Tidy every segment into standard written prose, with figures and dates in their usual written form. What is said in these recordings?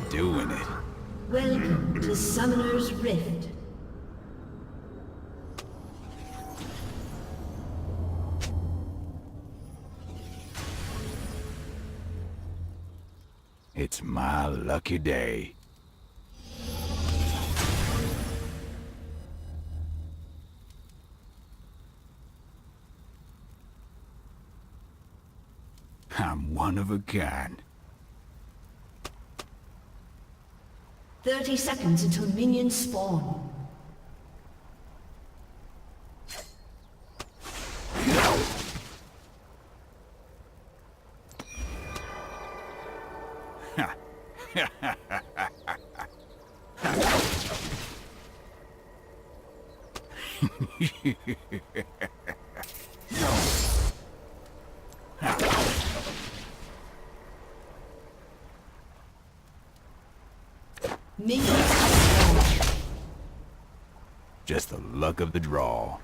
Doing it. Welcome to Summoner's Rift. It's my lucky day. I'm one of a kind. 30 seconds until minions spawn. Minions have spawned. Just the luck of the draw.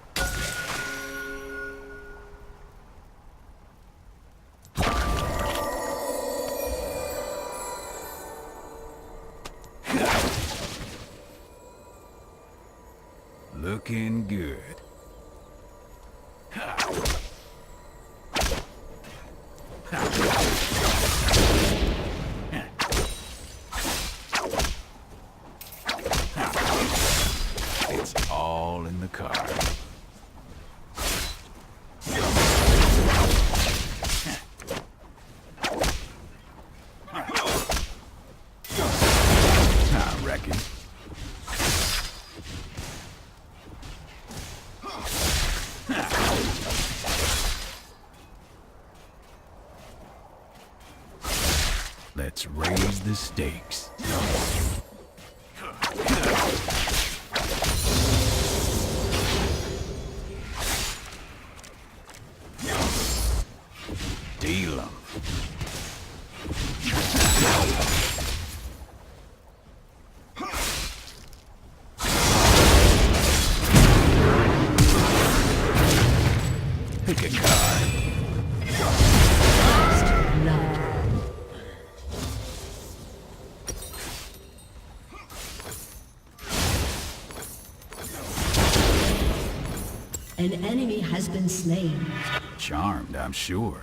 Looking good. It's all in the card. I reckon. Let's raise the stakes. Deal 'em. Pick a card. Blood. An enemy has been slain. Charmed, I'm sure.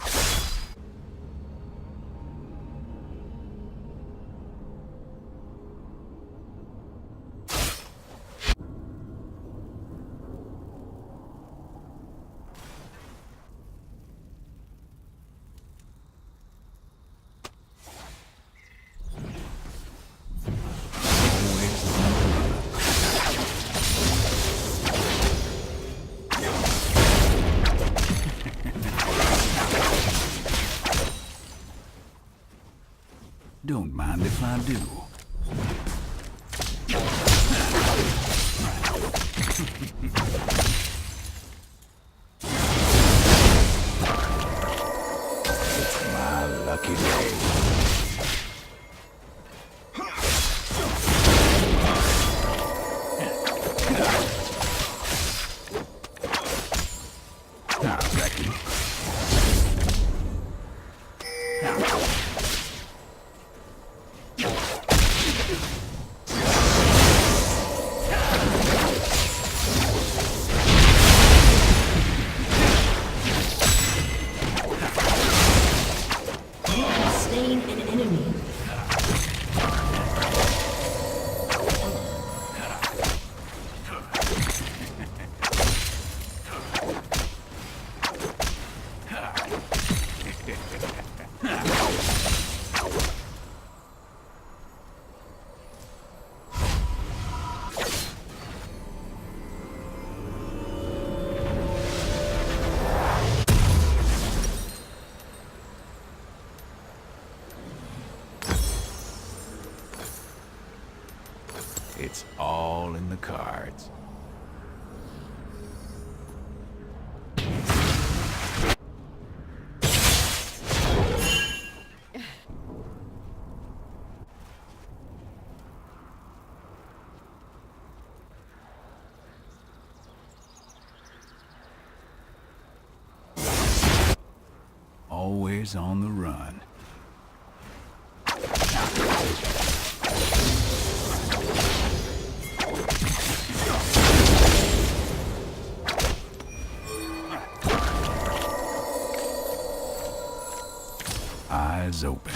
Don't mind if I do. It's my lucky day. I reckon. You have slain an enemy. It's all in the cards. Always on the run. Eyes open.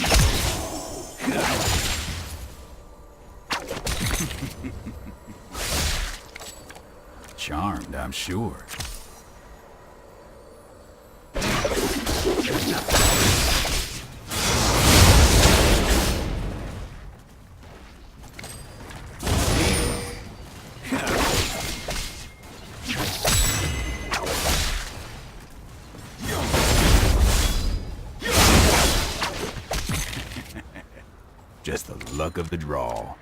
Charmed, I'm sure. Just the luck of the draw.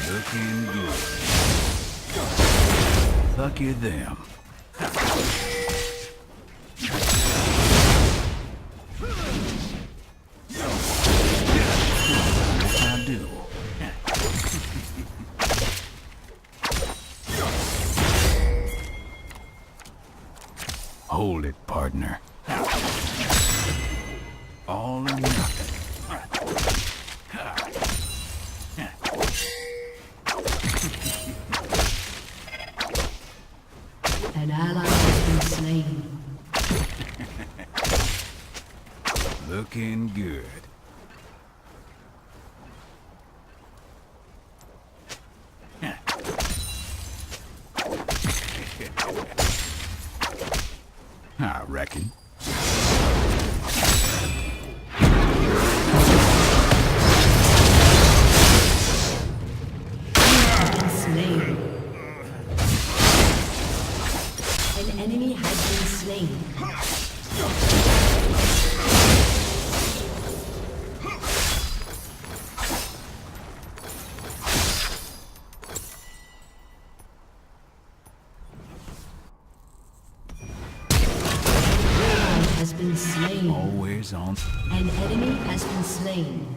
Looking good. Lucky them. I do. Hold it, partner. All or nothing. An ally has been slain. Looking good. I reckon. Been slain. An enemy has been slain. Has been slain. Always on. An enemy has been slain.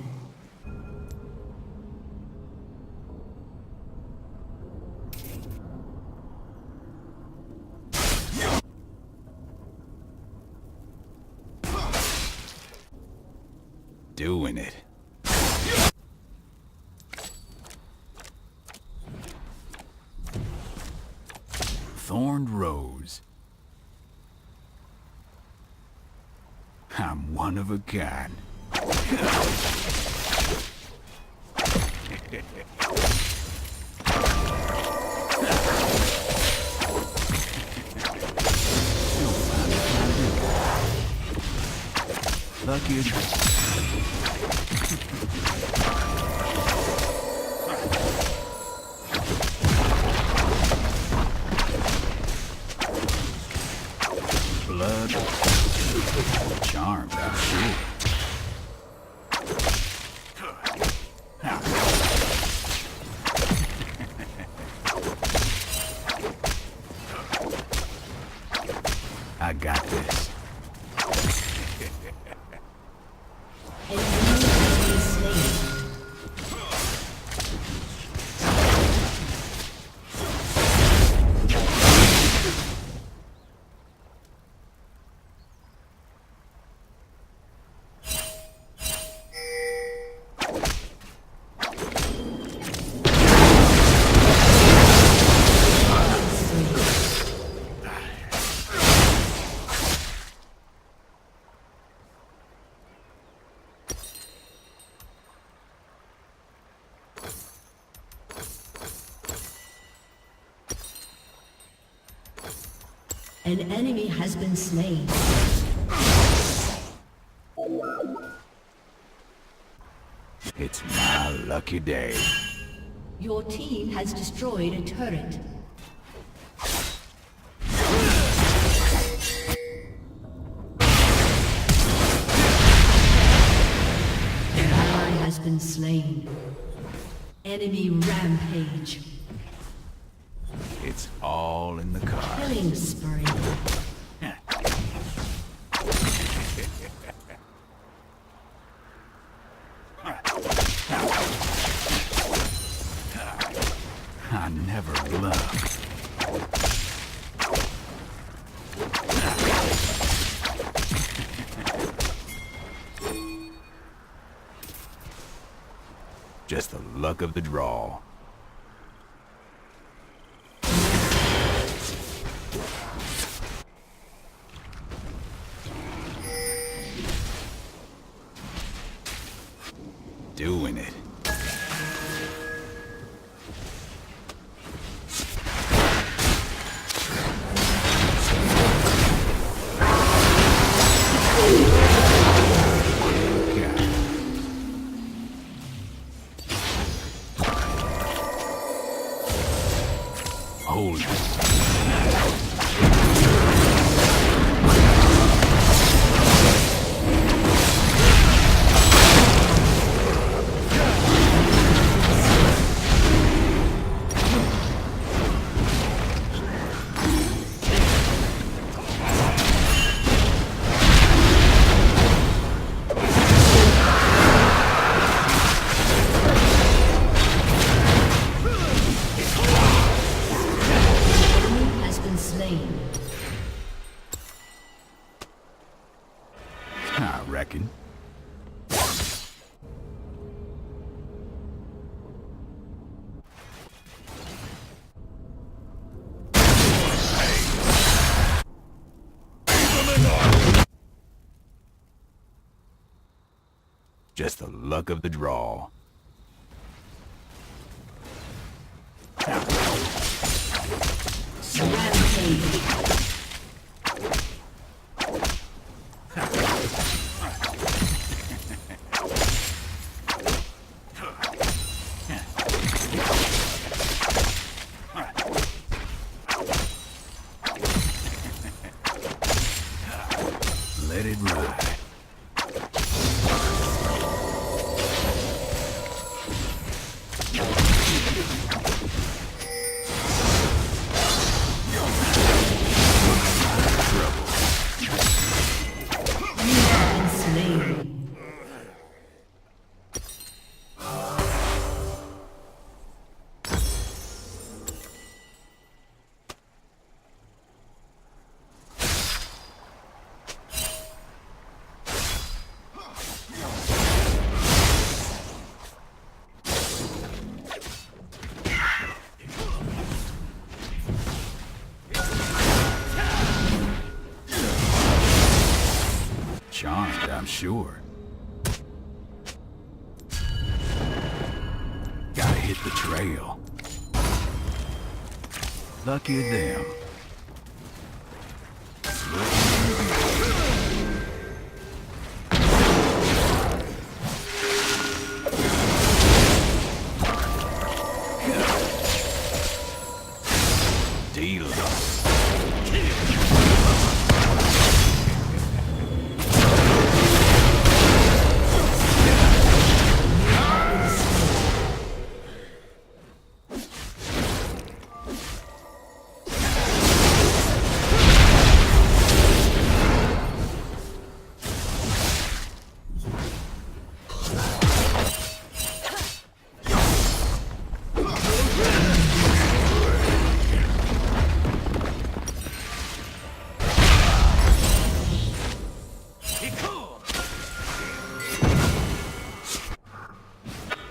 Doing it. Thorned rose. I'm one of a kind. Lucky. Blood. Charmed, I'm sure. I got this. An enemy has been slain. An enemy has been slain. It's my lucky day. Your team has destroyed a turret. An ally has been slain. Enemy rampage. It's all in the cards. Killing spree. never loved. Just the luck of the draw. Doing it. Hold it. I reckon. Just the luck of the draw. Let it ride. Charmed, I'm sure. Gotta hit the trail. Lucky of them. Deal.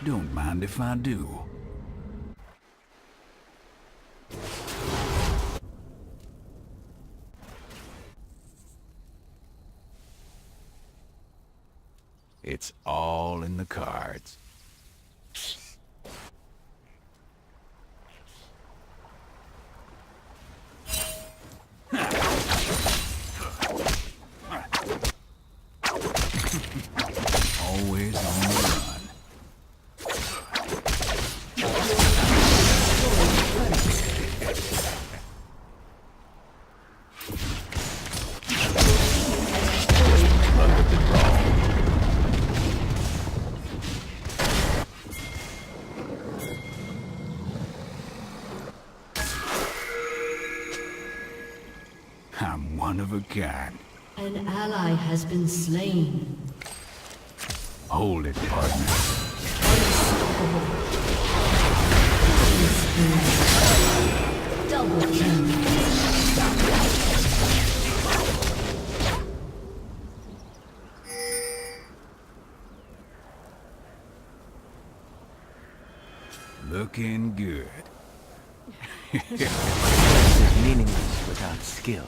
Don't mind if I do. It's all in the cards. Always on the run. I'm one of a kind. An ally has been slain. Hold it, partner. Unstoppable. Double kill. Looking good. Is meaningless without skill.